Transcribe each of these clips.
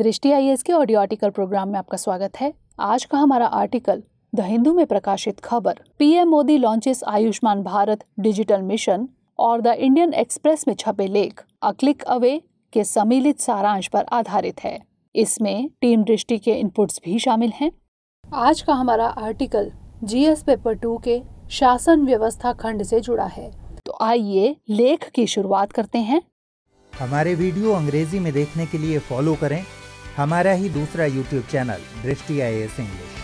दृष्टि आईएएस के audio article programme में आपका स्वागत है। आज का हमारा आर्टिकल द हिंदू में प्रकाशित खबर PM Modi launches Ayushman Bharat digital mission और द इंडियन एक्सप्रेस में छपे लेख अ क्लिक अवे के सम्मिलित सारांश पर आधारित है। इसमें टीम दृष्टि के इनपुट्स भी शामिल हैं। आज का हमारा आर्टिकल जीएस पेपर 2 के शासन व्यवस्था खंड से जुड़ा है। तो आइए लेख की शुरुआत करते हैं। हमारे वीडियो अंग्रेजी में देखने के लिए फॉलो करें हमारा ही दूसरा यूट्यूब चैनल दृष्टि IAS English.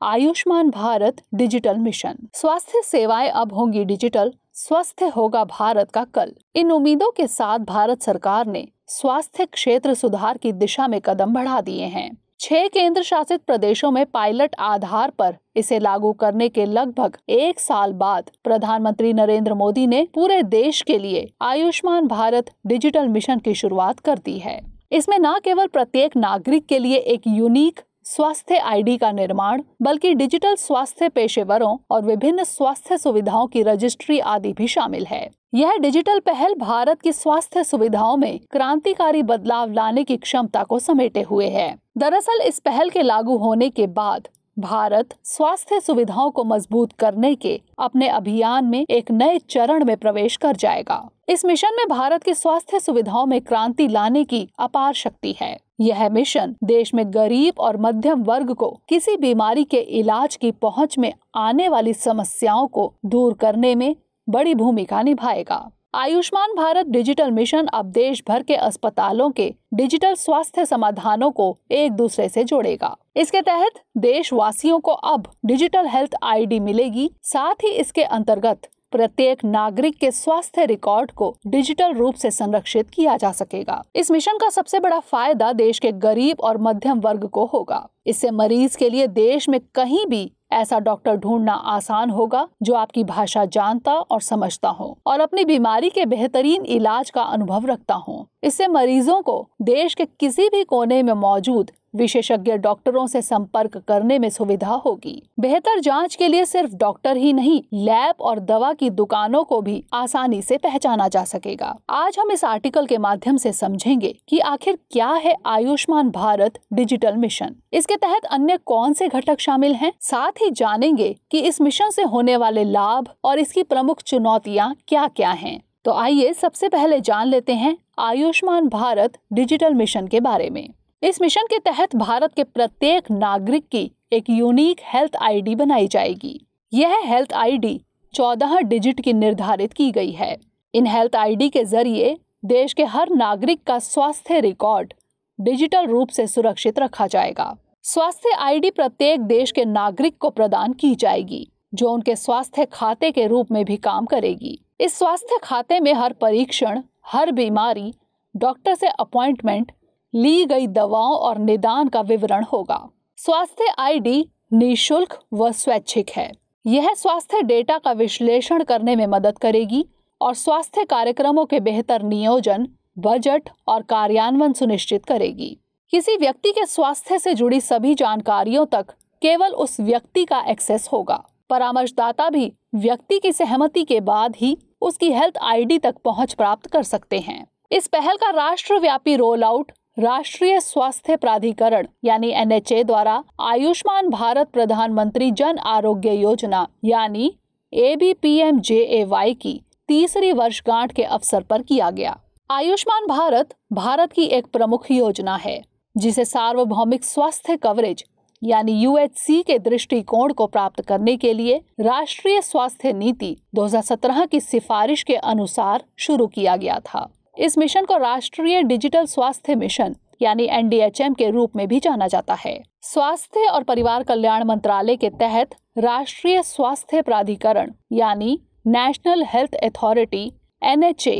Ayushman Bharat digital mission. स्वास्थ्य सेवाएं अब होंगी डिजिटल, स्वस्थ होगा भारत का कल। इन उम्मीदों के साथ भारत सरकार ने स्वास्थ्य क्षेत्र सुधार की दिशा में कदम बढ़ा दिए हैं। 6 केंद्र शासित प्रदेशों में पायलट आधार पर इसे लागू करने के लगभग 1 साल बाद प्रधानमंत्री नरेंद्र मोदी ने पूरे देश के लिए आयुष्मान भारत डिजिटल मिशन की शुरुआत कर दी है। इसमें न केवल प्रत्येक नागरिक के लिए एक यूनिक स्वास्थ्य आईडी का निर्माण, बल्कि डिजिटल स्वास्थ्य पेशेवरों और विभिन्न स्वास्थ्य सुविधाओं की रजिस्ट्री आदि भी शामिल है। यह डिजिटल पहल भारत की स्वास्थ्य सुविधाओं में क्रांतिकारी बदलाव लाने की क्षमता को समेटे हुए है। दरअसल इस पहल के लागू होने के बाद भारत स्वास्थ्य सुविधाओं को मजबूत करने के अपने अभियान में एक नए चरण में प्रवेश कर जाएगा। इस मिशन में भारत की स्वास्थ्य सुविधाओं में क्रांति लाने की अपार शक्ति है। यह मिशन देश में गरीब और मध्यम वर्ग को किसी बीमारी के इलाज की पहुंच में आने वाली समस्याओं को दूर करने में बड़ी भूमिका निभाएगा। आयुष्मान भारत डिजिटल मिशन अब देश भर के अस्पतालों के डिजिटल स्वास्थ्य समाधानों को एक दूसरे से जोड़ेगा। इसके तहत देशवासियों को अब डिजिटल हेल्थ आईडी मिलेगी। साथ ही इसके अंतर्गत प्रत्येक नागरिक के स्वास्थ्य रिकॉर्ड को डिजिटल रूप से संरक्षित किया जा सकेगा। इस मिशन का सबसे बड़ा फायदा देश के गरीब और मध्यम वर्ग को होगा। इससे मरीज के लिए देश में कहीं भी ऐसा डॉक्टर ढूंढना आसान होगा जो आपकी भाषा जानता और समझता हो और अपनी बीमारी के बेहतरीन इलाज का अनुभव रखता हो। इससे मरीजों को देश के किसी भी कोने में मौजूद विशेषज्ञ डॉक्टरों से संपर्क करने में सुविधा होगी। बेहतर जांच के लिए सिर्फ डॉक्टर ही नहीं, लैब और दवा की दुकानों को भी आसानी से पहचाना जा सकेगा। आज हम इस आर्टिकल के माध्यम से समझेंगे कि आखिर क्या है आयुष्मान भारत डिजिटल मिशन, इसके तहत अन्य कौन से घटक शामिल हैं, साथ ही जानेंगे कि इस मिशन से होने वाले लाभ और इसकी प्रमुख चुनौतियाँ क्या क्या हैं। तो आइए सबसे पहले जान लेते हैं आयुष्मान भारत डिजिटल मिशन के बारे में। इस मिशन के तहत भारत के प्रत्येक नागरिक की एक यूनिक हेल्थ आईडी बनाई जाएगी। यह हेल्थ आईडी 14 डिजिट की निर्धारित की गई है। इन हेल्थ आईडी के जरिए देश के हर नागरिक का स्वास्थ्य रिकॉर्ड डिजिटल रूप से सुरक्षित रखा जाएगा। स्वास्थ्य आईडी प्रत्येक देश के नागरिक को प्रदान की जाएगी, जो उनके स्वास्थ्य खाते के रूप में भी काम करेगी। इस स्वास्थ्य खाते में हर परीक्षण, हर बीमारी, डॉक्टर से अपॉइंटमेंट, ली गई दवाओं और निदान का विवरण होगा। स्वास्थ्य आईडी निःशुल्क व स्वैच्छिक है। यह स्वास्थ्य डेटा का विश्लेषण करने में मदद करेगी और स्वास्थ्य कार्यक्रमों के बेहतर नियोजन, बजट और कार्यान्वयन सुनिश्चित करेगी। किसी व्यक्ति के स्वास्थ्य से जुड़ी सभी जानकारियों तक केवल उस व्यक्ति का एक्सेस होगा। परामर्शदाता भी व्यक्ति की सहमति के बाद ही उसकी हेल्थ आईडी तक पहुंच प्राप्त कर सकते हैं। इस पहल का राष्ट्रव्यापी रोल आउट राष्ट्रीय स्वास्थ्य प्राधिकरण यानी NHA द्वारा आयुष्मान भारत प्रधानमंत्री जन आरोग्य योजना यानी ABPMJAY की 3री वर्षगांठ के अवसर पर किया गया। आयुष्मान भारत भारत की एक प्रमुख योजना है, जिसे सार्वभौमिक स्वास्थ्य कवरेज यानी UHC के दृष्टिकोण को प्राप्त करने के लिए राष्ट्रीय स्वास्थ्य नीति 2017 की सिफारिश के अनुसार शुरू किया गया था। इस मिशन को राष्ट्रीय डिजिटल स्वास्थ्य मिशन यानी NDHM के रूप में भी जाना जाता है। स्वास्थ्य और परिवार कल्याण मंत्रालय के तहत राष्ट्रीय स्वास्थ्य प्राधिकरण यानी नेशनल हेल्थ अथॉरिटी NHA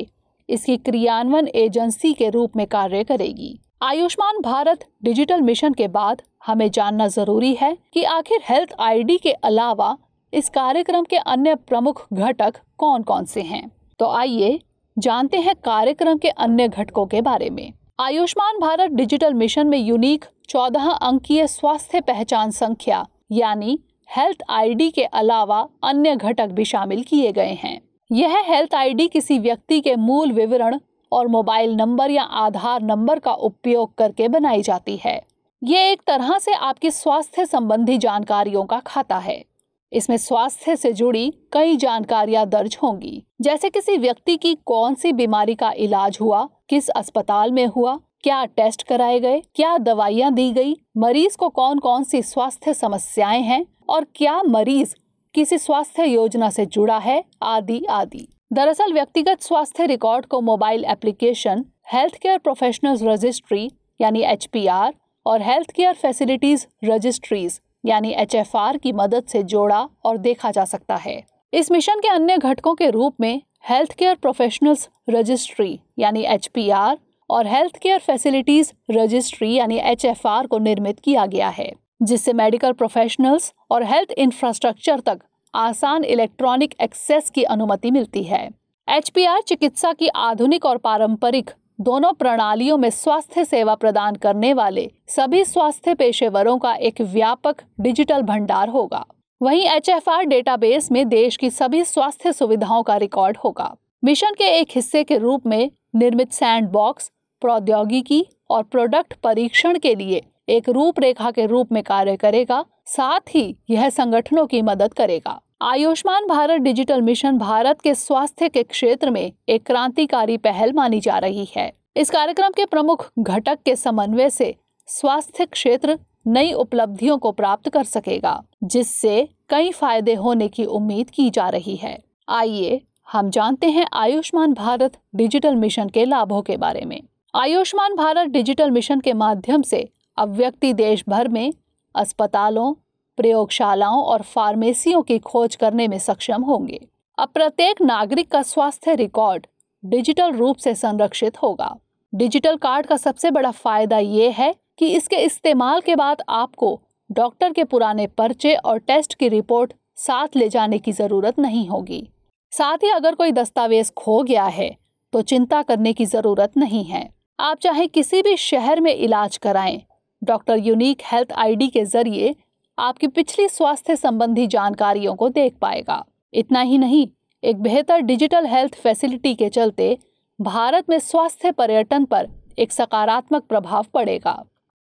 इसकी क्रियान्वयन एजेंसी के रूप में कार्य करेगी। आयुष्मान भारत डिजिटल मिशन के बाद हमें जानना जरूरी है कि आखिर हेल्थ आईडी के अलावा इस कार्यक्रम के अन्य प्रमुख घटक कौन कौन से हैं। तो आइए जानते हैं कार्यक्रम के अन्य घटकों के बारे में। आयुष्मान भारत डिजिटल मिशन में यूनिक 14 अंकीय स्वास्थ्य पहचान संख्या यानी हेल्थ आईडी के अलावा अन्य घटक भी शामिल किए गए हैं। यह हेल्थ आईडी किसी व्यक्ति के मूल विवरण और मोबाइल नंबर या आधार नंबर का उपयोग करके बनाई जाती है। ये एक तरह से आपकी स्वास्थ्य संबंधी जानकारियों का खाता है। इसमें स्वास्थ्य से जुड़ी कई जानकारियां दर्ज होंगी, जैसे किसी व्यक्ति की कौन सी बीमारी का इलाज हुआ, किस अस्पताल में हुआ, क्या टेस्ट कराए गए, क्या दवाइयां दी गई, मरीज को कौन कौन सी स्वास्थ्य समस्याएं हैं और क्या मरीज किसी स्वास्थ्य योजना से जुड़ा है, आदि आदि। दरअसल व्यक्तिगत स्वास्थ्य रिकॉर्ड को mobile application health care professionals registry यानी HPR और हेल्थ केयर फैसिलिटीज रजिस्ट्रीज यानी HFR की मदद से जोड़ा और देखा जा सकता है। इस मिशन के अन्य घटकों के रूप में हेल्थ केयर प्रोफेशनल्स रजिस्ट्री यानी HPR और हेल्थ केयर फैसिलिटीज रजिस्ट्री यानी HFR को निर्मित किया गया है, जिससे मेडिकल प्रोफेशनल्स और हेल्थ इंफ्रास्ट्रक्चर तक आसान इलेक्ट्रॉनिक एक्सेस की अनुमति मिलती है। HPR चिकित्सा की आधुनिक और पारंपरिक दोनों प्रणालियों में स्वास्थ्य सेवा प्रदान करने वाले सभी स्वास्थ्य पेशेवरों का एक व्यापक डिजिटल भंडार होगा। वहीं HFR डेटाबेस में देश की सभी स्वास्थ्य सुविधाओं का रिकॉर्ड होगा। मिशन के एक हिस्से के रूप में निर्मित सैंडबॉक्स प्रौद्योगिकी और प्रोडक्ट परीक्षण के लिए एक रूपरेखा के रूप में कार्य करेगा। साथ ही यह संगठनों की मदद करेगा। आयुष्मान भारत डिजिटल मिशन भारत के स्वास्थ्य के क्षेत्र में एक क्रांतिकारी पहल मानी जा रही है। इस कार्यक्रम के प्रमुख घटक के समन्वय से स्वास्थ्य क्षेत्र नई उपलब्धियों को प्राप्त कर सकेगा, जिससे कई फायदे होने की उम्मीद की जा रही है। आइए हम जानते हैं आयुष्मान भारत डिजिटल मिशन के लाभों के बारे में। आयुष्मान भारत डिजिटल मिशन के माध्यम से अब व्यक्ति देश भर में अस्पतालों, प्रयोगशालाओं और फार्मेसियों की खोज करने में सक्षम होंगे। अब प्रत्येक नागरिक का स्वास्थ्य रिकॉर्ड डिजिटल रूप से संरक्षित होगा। डिजिटल कार्ड का सबसे बड़ा फायदा ये है कि इसके इस्तेमाल के बाद आपको डॉक्टर के पुराने पर्चे और टेस्ट की रिपोर्ट साथ ले जाने की जरूरत नहीं होगी। साथ ही अगर कोई दस्तावेज खो गया है तो चिंता करने की जरूरत नहीं है। आप चाहे किसी भी शहर में इलाज कराएं, डॉक्टर यूनिक हेल्थ ID के जरिए आपकी पिछली स्वास्थ्य संबंधी जानकारियों को देख पाएगा। इतना ही नहीं, एक बेहतर डिजिटल हेल्थ फैसिलिटी के चलते भारत में स्वास्थ्य पर्यटन पर एक सकारात्मक प्रभाव पड़ेगा।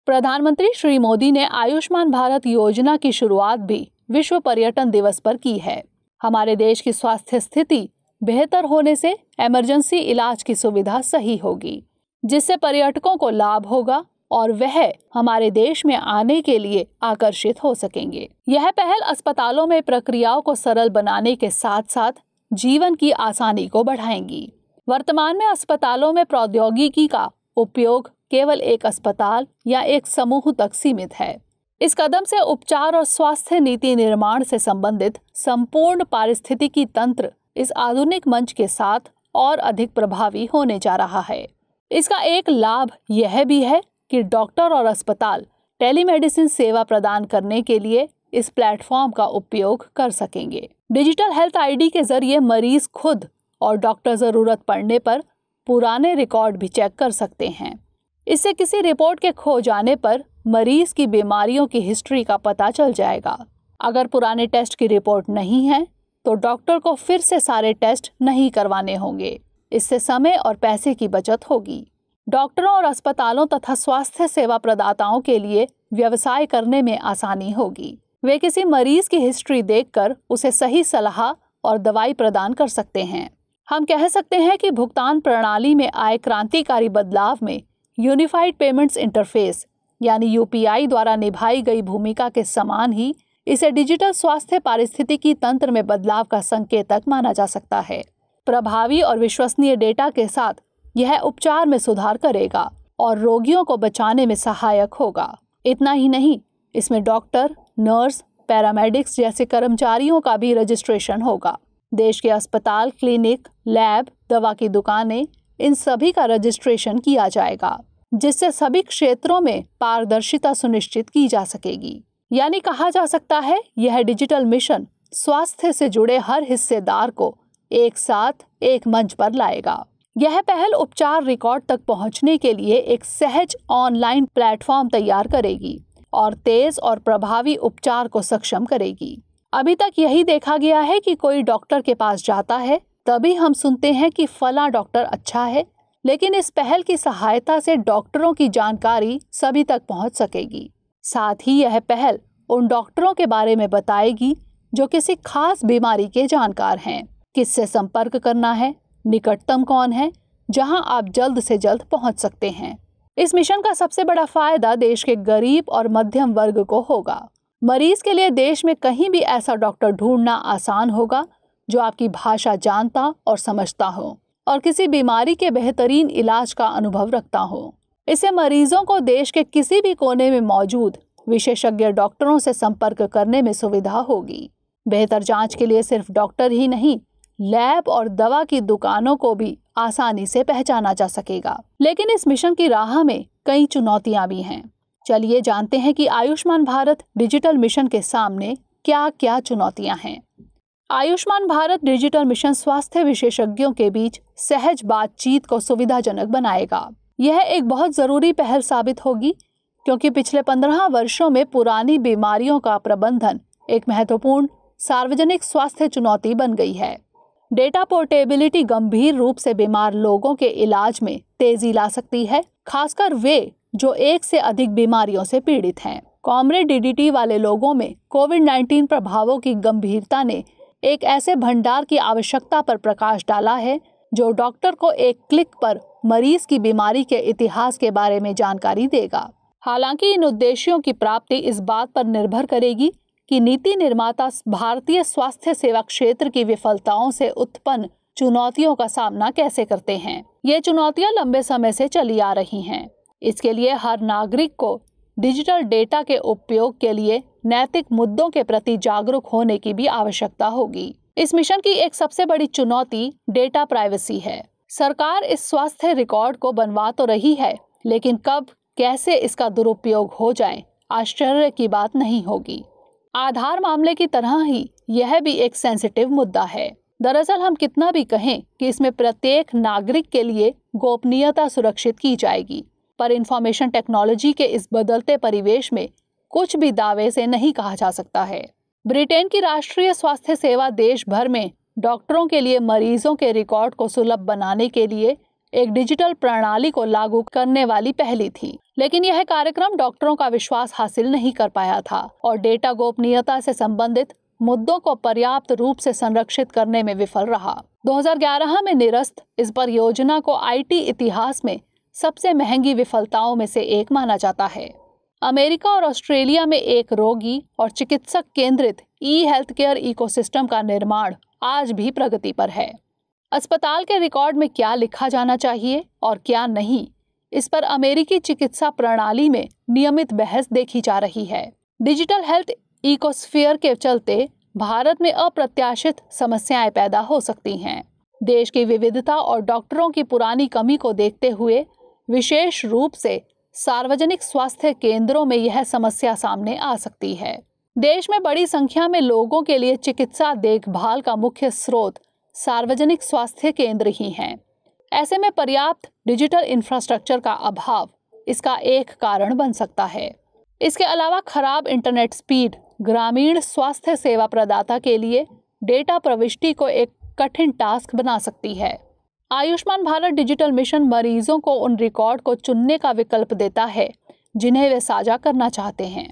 प्रधानमंत्री श्री मोदी ने आयुष्मान भारत योजना की शुरुआत भी विश्व पर्यटन दिवस पर की है। हमारे देश की स्वास्थ्य स्थिति बेहतर होने से इमरजेंसी इलाज की सुविधा सही होगी, जिससे पर्यटकों को लाभ होगा और वह हमारे देश में आने के लिए आकर्षित हो सकेंगे। यह पहल अस्पतालों में प्रक्रियाओं को सरल बनाने के साथ साथ जीवन की आसानी को बढ़ाएंगी। वर्तमान में अस्पतालों में प्रौद्योगिकी का उपयोग केवल एक अस्पताल या एक समूह तक सीमित है। इस कदम से उपचार और स्वास्थ्य नीति निर्माण से संबंधित संपूर्ण पारिस्थितिकी तंत्र इस आधुनिक मंच के साथ और अधिक प्रभावी होने जा रहा है। इसका एक लाभ यह भी है कि डॉक्टर और अस्पताल टेलीमेडिसिन सेवा प्रदान करने के लिए इस प्लेटफॉर्म का उपयोग कर सकेंगे। डिजिटल हेल्थ ID के जरिए मरीज खुद और डॉक्टर जरूरत पड़ने पर पुराने रिकॉर्ड भी चेक कर सकते हैं। इससे किसी रिपोर्ट के खो जाने पर मरीज की बीमारियों की हिस्ट्री का पता चल जाएगा। अगर पुराने टेस्ट की रिपोर्ट नहीं है तो डॉक्टर को फिर से सारे टेस्ट नहीं करवाने होंगे। इससे समय और पैसे की बचत होगी। डॉक्टरों और अस्पतालों तथा स्वास्थ्य सेवा प्रदाताओं के लिए व्यवसाय करने में आसानी होगी। वे किसी मरीज की हिस्ट्री देखकर उसे सही सलाह और दवाई प्रदान कर सकते हैं। हम कह सकते हैं कि भुगतान प्रणाली में आए क्रांतिकारी बदलाव में यूनिफाइड पेमेंट्स इंटरफेस यानी UPI द्वारा निभाई गई भूमिका के समान ही इसे डिजिटल स्वास्थ्य पारिस्थितिकी तंत्र में बदलाव का संकेतक माना जा सकता है। प्रभावी और विश्वसनीय डेटा के साथ यह उपचार में सुधार करेगा और रोगियों को बचाने में सहायक होगा। इतना ही नहीं, इसमें डॉक्टर, नर्स, पैरामेडिक्स जैसे कर्मचारियों का भी रजिस्ट्रेशन होगा। देश के अस्पताल, क्लिनिक, लैब, दवा की दुकानें, इन सभी का रजिस्ट्रेशन किया जाएगा, जिससे सभी क्षेत्रों में पारदर्शिता सुनिश्चित की जा सकेगी। यानी कहा जा सकता है यह डिजिटल मिशन स्वास्थ्य से जुड़े हर हिस्सेदार को एक साथ एक मंच पर लाएगा। यह पहल उपचार रिकॉर्ड तक पहुंचने के लिए एक सहज ऑनलाइन प्लेटफॉर्म तैयार करेगी और तेज और प्रभावी उपचार को सक्षम करेगी। अभी तक यही देखा गया है कि कोई डॉक्टर के पास जाता है तभी हम सुनते हैं कि फला डॉक्टर अच्छा है, लेकिन इस पहल की सहायता से डॉक्टरों की जानकारी सभी तक पहुंच सकेगी। साथ ही यह पहल उन डॉक्टरों के बारे में बताएगी जो किसी खास बीमारी के जानकार हैं, किससे संपर्क करना है, निकटतम कौन है, जहां आप जल्द से जल्द पहुंच सकते हैं। इस मिशन का सबसे बड़ा फायदा देश के गरीब और मध्यम वर्ग को होगा। मरीज के लिए देश में कहीं भी ऐसा डॉक्टर ढूंढना आसान होगा जो आपकी भाषा जानता और समझता हो और किसी बीमारी के बेहतरीन इलाज का अनुभव रखता हो। इससे मरीजों को देश के किसी भी कोने में मौजूद विशेषज्ञ डॉक्टरों से संपर्क करने में सुविधा होगी। बेहतर जांच के लिए सिर्फ डॉक्टर ही नहीं, लैब और दवा की दुकानों को भी आसानी से पहचाना जा सकेगा। लेकिन इस मिशन की राह में कई चुनौतियां भी हैं। चलिए जानते हैं कि आयुष्मान भारत डिजिटल मिशन के सामने क्या क्या चुनौतियां हैं। आयुष्मान भारत डिजिटल मिशन स्वास्थ्य विशेषज्ञों के बीच सहज बातचीत को सुविधाजनक बनाएगा। यह एक बहुत जरूरी पहल साबित होगी क्योंकि पिछले 15 वर्षों में पुरानी बीमारियों का प्रबंधन एक महत्वपूर्ण सार्वजनिक स्वास्थ्य चुनौती बन गई है। डेटा पोर्टेबिलिटी गंभीर रूप से बीमार लोगों के इलाज में तेजी ला सकती है, खासकर वे जो एक से अधिक बीमारियों से पीड़ित हैं। कॉमरेड डीडीटी वाले लोगों में कोविड-19 प्रभावों की गंभीरता ने एक ऐसे भंडार की आवश्यकता पर प्रकाश डाला है जो डॉक्टर को एक क्लिक पर मरीज की बीमारी के इतिहास के बारे में जानकारी देगा। हालांकि इन उद्देश्यों की प्राप्ति इस बात पर निर्भर करेगी कि नीति निर्माता भारतीय स्वास्थ्य सेवा क्षेत्र की विफलताओं से उत्पन्न चुनौतियों का सामना कैसे करते हैं। ये चुनौतियां लंबे समय से चली आ रही हैं। इसके लिए हर नागरिक को डिजिटल डेटा के उपयोग के लिए नैतिक मुद्दों के प्रति जागरूक होने की भी आवश्यकता होगी। इस मिशन की एक सबसे बड़ी चुनौती डेटा प्राइवेसी है। सरकार इस स्वास्थ्य रिकॉर्ड को बनवा तो रही है, लेकिन कब कैसे इसका दुरुपयोग हो जाए, आश्चर्य की बात नहीं होगी। आधार मामले की तरह ही यह भी एक सेंसिटिव मुद्दा है। दरअसल हम कितना भी कहें कि इसमें प्रत्येक नागरिक के लिए गोपनीयता सुरक्षित की जाएगी, पर इंफॉर्मेशन टेक्नोलॉजी के इस बदलते परिवेश में कुछ भी दावे से नहीं कहा जा सकता है। ब्रिटेन की राष्ट्रीय स्वास्थ्य सेवा देश भर में डॉक्टरों के लिए मरीजों के रिकॉर्ड को सुलभ बनाने के लिए एक डिजिटल प्रणाली को लागू करने वाली पहली थी, लेकिन यह कार्यक्रम डॉक्टरों का विश्वास हासिल नहीं कर पाया था और डेटा गोपनीयता से संबंधित मुद्दों को पर्याप्त रूप से संरक्षित करने में विफल रहा। 2011 में निरस्त इस परियोजना को आईटी इतिहास में सबसे महंगी विफलताओं में से एक माना जाता है। अमेरिका और ऑस्ट्रेलिया में एक रोगी और चिकित्सक केंद्रित ई हेल्थ केयर इकोसिस्टम का निर्माण आज भी प्रगति पर है। अस्पताल के रिकॉर्ड में क्या लिखा जाना चाहिए और क्या नहीं, इस पर अमेरिकी चिकित्सा प्रणाली में नियमित बहस देखी जा रही है। डिजिटल हेल्थ इकोस्फीयर के चलते भारत में अप्रत्याशित समस्याएं पैदा हो सकती हैं। देश की विविधता और डॉक्टरों की पुरानी कमी को देखते हुए विशेष रूप से सार्वजनिक स्वास्थ्य केंद्रों में यह समस्या सामने आ सकती है। देश में बड़ी संख्या में लोगों के लिए चिकित्सा देखभाल का मुख्य स्रोत सार्वजनिक स्वास्थ्य केंद्र ही हैं। ऐसे में पर्याप्त डिजिटल इंफ्रास्ट्रक्चर का अभाव इसका एक कारण बन सकता है। इसके अलावा खराब इंटरनेट स्पीड ग्रामीण स्वास्थ्य सेवा प्रदाता के लिए डेटा प्रविष्टि को एक कठिन टास्क बना सकती है। आयुष्मान भारत डिजिटल मिशन मरीजों को उन रिकॉर्ड को चुनने का विकल्प देता है जिन्हें वे साझा करना चाहते हैं।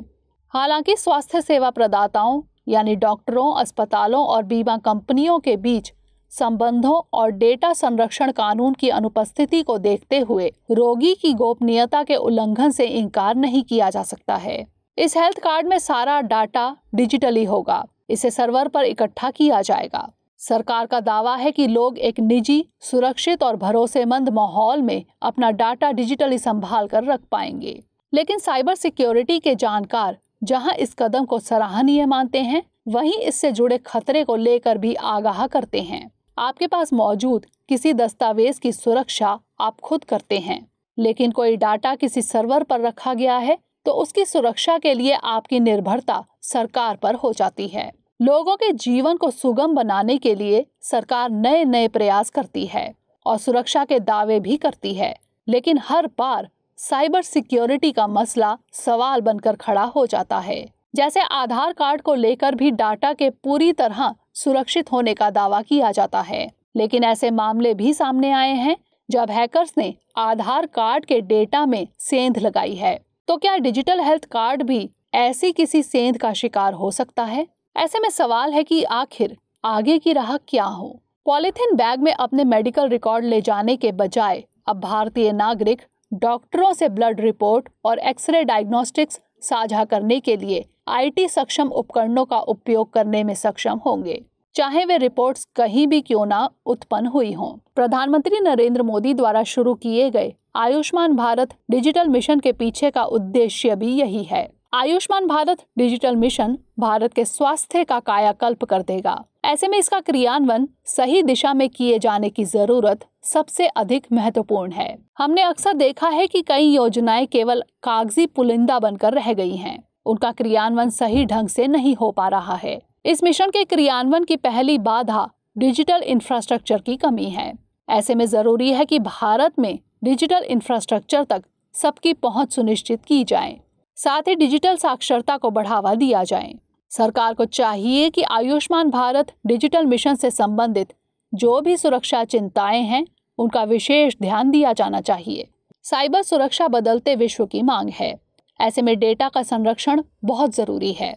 हालांकि स्वास्थ्य सेवा प्रदाताओं यानी डॉक्टरों, अस्पतालों और बीमा कंपनियों के बीच संबंधों और डेटा संरक्षण कानून की अनुपस्थिति को देखते हुए रोगी की गोपनीयता के उल्लंघन से इनकार नहीं किया जा सकता है। इस हेल्थ कार्ड में सारा डाटा डिजिटली होगा। इसे सर्वर पर इकट्ठा किया जाएगा। सरकार का दावा है कि लोग एक निजी, सुरक्षित और भरोसेमंद माहौल में अपना डाटा डिजिटली संभाल कर रख पाएंगे। लेकिन साइबर सिक्योरिटी के जानकार जहां इस कदम को सराहनीय मानते हैं, वहीं इससे जुड़े खतरे को लेकर भी आगाह करते हैं। आपके पास मौजूद किसी दस्तावेज की सुरक्षा आप खुद करते हैं, लेकिन कोई डाटा किसी सर्वर पर रखा गया है तो उसकी सुरक्षा के लिए आपकी निर्भरता सरकार पर हो जाती है। लोगों के जीवन को सुगम बनाने के लिए सरकार नए नए प्रयास करती है और सुरक्षा के दावे भी करती है, लेकिन हर बार साइबर सिक्योरिटी का मसला सवाल बनकर खड़ा हो जाता है। जैसे आधार कार्ड को लेकर भी डाटा के पूरी तरह सुरक्षित होने का दावा किया जाता है, लेकिन ऐसे मामले भी सामने आए हैं जब हैकर्स ने आधार कार्ड के डेटा में सेंध लगाई है, तो क्या डिजिटल हेल्थ कार्ड भी ऐसी किसी सेंध का शिकार हो सकता है? ऐसे में सवाल है कि आखिर आगे की राह क्या हो। पॉलीथीन बैग में अपने मेडिकल रिकॉर्ड ले जाने के बजाय अब भारतीय नागरिक डॉक्टरों से ब्लड रिपोर्ट और एक्सरे डायग्नोस्टिक्स साझा करने के लिए IT सक्षम उपकरणों का उपयोग करने में सक्षम होंगे, चाहे वे रिपोर्ट्स कहीं भी क्यों ना उत्पन्न हुई हों। प्रधानमंत्री नरेंद्र मोदी द्वारा शुरू किए गए आयुष्मान भारत डिजिटल मिशन के पीछे का उद्देश्य भी यही है। आयुष्मान भारत डिजिटल मिशन भारत के स्वास्थ्य का कायाकल्प कर देगा। ऐसे में इसका क्रियान्वयन सही दिशा में किए जाने की जरूरत सबसे अधिक महत्वपूर्ण है। हमने अक्सर देखा है कि कई योजनाएं केवल कागजी पुलिंदा बनकर रह गई हैं। उनका क्रियान्वयन सही ढंग से नहीं हो पा रहा है। इस मिशन के क्रियान्वयन की पहली बाधा डिजिटल इंफ्रास्ट्रक्चर की कमी है। ऐसे में जरूरी है कि भारत में डिजिटल इंफ्रास्ट्रक्चर तक सबकी पहुंच सुनिश्चित की जाए। साथ ही डिजिटल साक्षरता को बढ़ावा दिया जाए। सरकार को चाहिए कि आयुष्मान भारत डिजिटल मिशन से संबंधित जो भी सुरक्षा चिंताएं हैं, उनका विशेष ध्यान दिया जाना चाहिए। साइबर सुरक्षा बदलते विश्व की मांग है। ऐसे में डेटा का संरक्षण बहुत जरूरी है।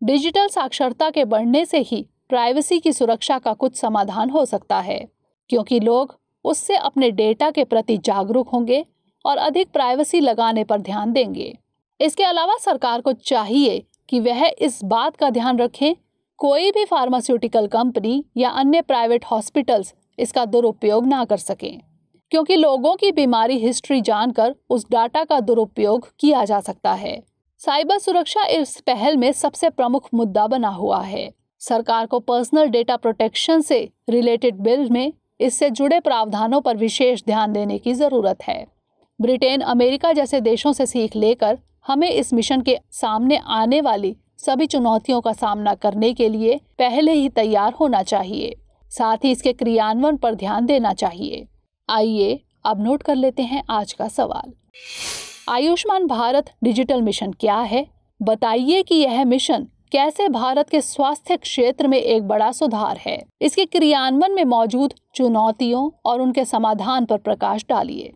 डिजिटल साक्षरता के बढ़ने से ही प्राइवेसी की सुरक्षा का कुछ समाधान हो सकता है, क्योंकि लोग उससे अपने डेटा के प्रति जागरूक होंगे और अधिक प्राइवेसी लगाने पर ध्यान देंगे। इसके अलावा सरकार को चाहिए कि वह इस बात का ध्यान रखें कोई भी फार्मास्यूटिकल कंपनी या अन्य प्राइवेट हॉस्पिटल्स इसका दुरुपयोग ना कर सकें, क्योंकि लोगों की बीमारी हिस्ट्री जानकर उस डाटा का दुरुपयोग किया जा सकता है। साइबर सुरक्षा इस पहल में सबसे प्रमुख मुद्दा बना हुआ है। सरकार को पर्सनल डेटा प्रोटेक्शन से रिलेटेड बिल में इससे जुड़े प्रावधानों पर विशेष ध्यान देने की जरूरत है। ब्रिटेन, अमेरिका जैसे देशों से सीख लेकर हमें इस मिशन के सामने आने वाली सभी चुनौतियों का सामना करने के लिए पहले ही तैयार होना चाहिए। साथ ही इसके क्रियान्वयन पर ध्यान देना चाहिए। आइए अब नोट कर लेते हैं आज का सवाल। आयुष्मान भारत डिजिटल मिशन क्या है? बताइए कि यह मिशन कैसे भारत के स्वास्थ्य क्षेत्र में एक बड़ा सुधार है। इसके क्रियान्वयन में मौजूद चुनौतियों और उनके समाधान पर प्रकाश डालिए।